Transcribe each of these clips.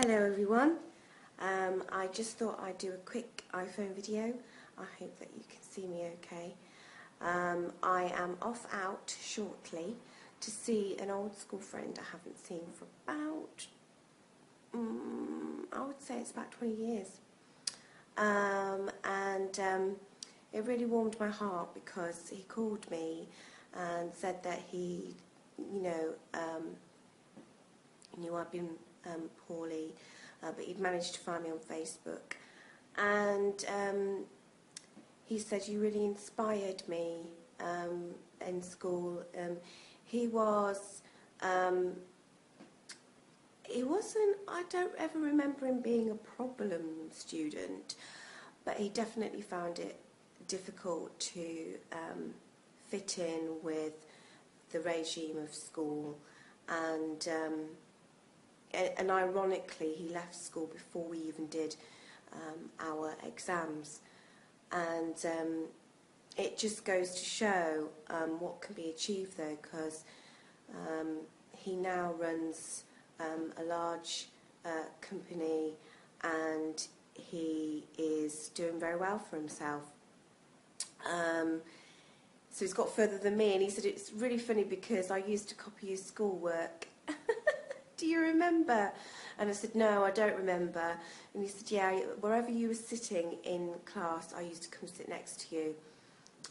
Hello everyone, I just thought I'd do a quick iPhone video. I hope that you can see me okay. I am off out shortly to see an old school friend I haven't seen for about, I would say it's about 20 years. It really warmed my heart because he called me and said that he, knew I'd been poorly, but he'd managed to find me on Facebook, and he said, "You really inspired me in school." He wasn't, I don't ever remember him being a problem student, but he definitely found it difficult to fit in with the regime of school, and ironically he left school before we even did our exams, and it just goes to show what can be achieved though, because he now runs a large company and he is doing very well for himself. So he's got further than me, and he said it's really funny because I used to copy his schoolwork. Do you remember? And I said, no, I don't remember. And he said, yeah, wherever you were sitting in class, I used to come sit next to you.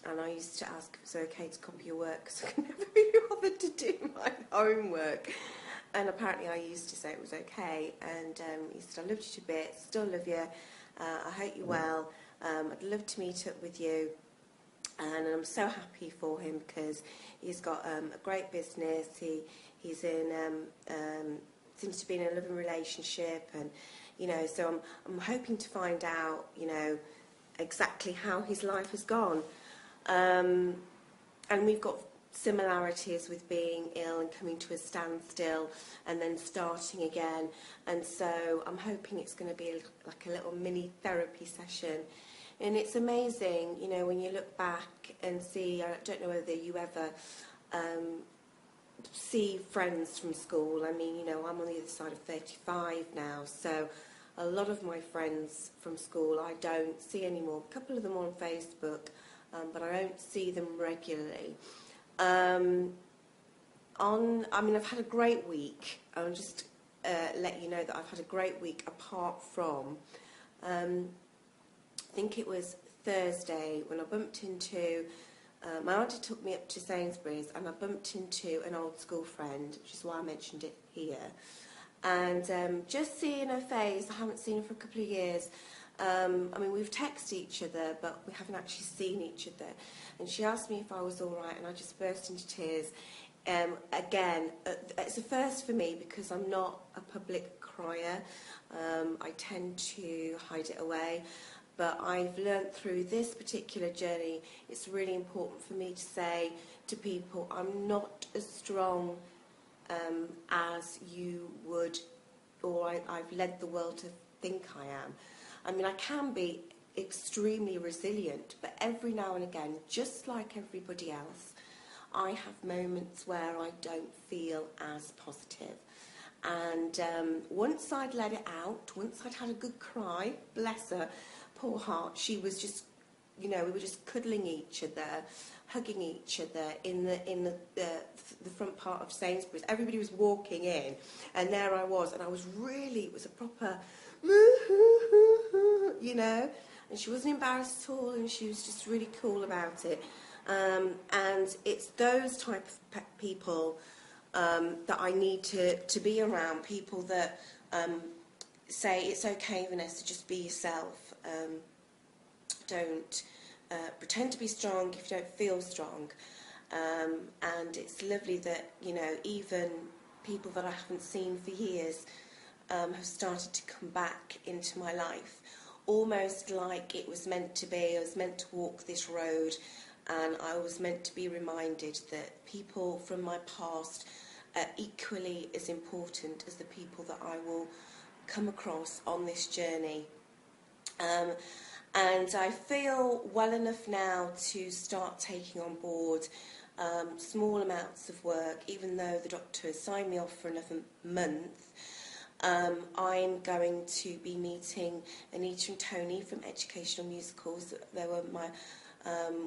And I used to ask if it was okay to copy your work because I could never be bothered to do my homework. And apparently I used to say it was okay. And he said, I loved you to bits, still love you. I hope you're well. I'd love to meet up with you. And I'm so happy for him because he's got a great business. He's in seems to be in a loving relationship, and so I'm hoping to find out exactly how his life has gone. And we've got similarities with being ill and coming to a standstill and then starting again. And so I'm hoping it's going to be like a little mini therapy session. And it's amazing, when you look back and see, I don't know whether you ever see friends from school. I mean, I'm on the other side of 35 now, so a lot of my friends from school I don't see anymore. A couple of them on Facebook, but I don't see them regularly. I've had a great week. I'll just let you know that I've had a great week apart from... I think it was Thursday when I bumped into, my auntie took me up to Sainsbury's and I bumped into an old school friend, which is why I mentioned it here. And just seeing her face, I haven't seen her for a couple of years. We've texted each other, but we haven't actually seen each other. And she asked me if I was all right, and I just burst into tears. Again, it's a first for me because I'm not a public crier. I tend to hide it away. But I've learnt through this particular journey, it's really important for me to say to people, I'm not as strong as you would, or I've led the world to think I am. I can be extremely resilient, but every now and again, just like everybody else, I have moments where I don't feel as positive. And once I'd let it out, once I'd had a good cry, bless her, poor heart, she was just, we were just cuddling each other, hugging each other in the front part of Sainsbury's. Everybody was walking in, and there I was, and I was really, it was a proper, and she wasn't embarrassed at all, and she was just really cool about it. And it's those type of people that I need to be around, people that say it's okay, Vanessa, just be yourself. Don't pretend to be strong if you don't feel strong. And it's lovely that, even people that I haven't seen for years have started to come back into my life, almost like it was meant to be. I was meant to walk this road, and I was meant to be reminded that people from my past are equally as important as the people that I will come across on this journey. And I feel well enough now to start taking on board small amounts of work, even though the doctor has signed me off for another month. I'm going to be meeting Anita and Tony from Educational Musicals. They were my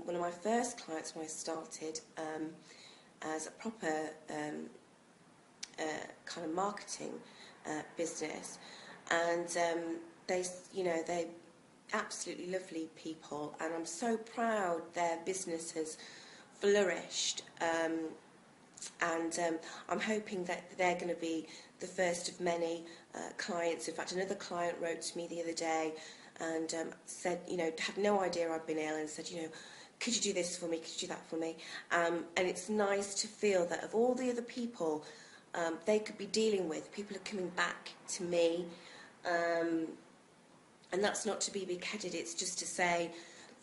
one of my first clients when I started as a proper kind of marketing business, and they're absolutely lovely people, and I'm so proud their business has flourished, and I'm hoping that they're going to be the first of many clients. In fact, another client wrote to me the other day and said, had no idea I'd been ill, and said, could you do this for me, could you do that for me? And it's nice to feel that of all the other people they could be dealing with, people are coming back to me, and that's not to be big-headed, it's just to say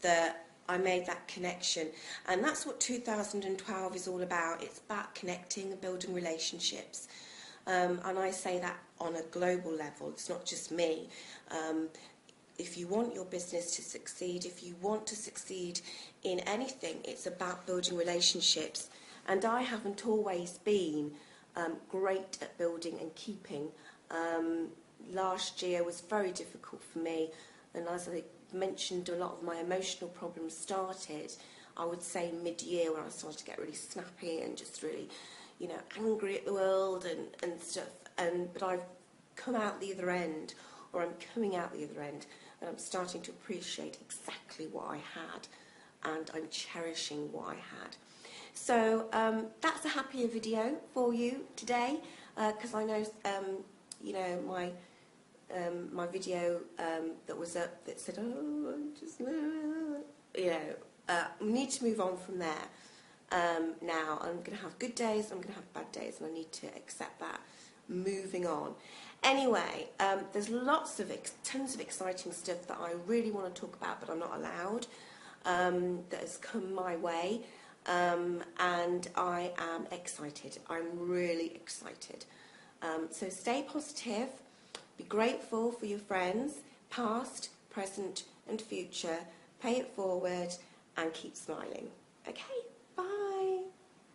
that I made that connection. And that's what 2012 is all about. It's about connecting and building relationships. And I say that on a global level, it's not just me. If you want your business to succeed, if you want to succeed in anything, it's about building relationships. And I haven't always been great at building and keeping. Last year was very difficult for me, and as I mentioned, a lot of my emotional problems started, I would say, mid-year, when I started to get really snappy and just really, angry at the world and stuff. But I've come out the other end, or I'm coming out the other end, and I'm starting to appreciate exactly what I had, and I'm cherishing what I had. So that's a happier video for you today, because I know, my video that was up that said, oh, I'm just, we need to move on from there. Now, I'm going to have good days, I'm going to have bad days, and I need to accept that. Moving on. Anyway, there's tons of exciting stuff that I really want to talk about, but I'm not allowed, that has come my way, and I am excited. I'm really excited. So stay positive. Be grateful for your friends, past, present and future. Pay it forward and keep smiling. Okay?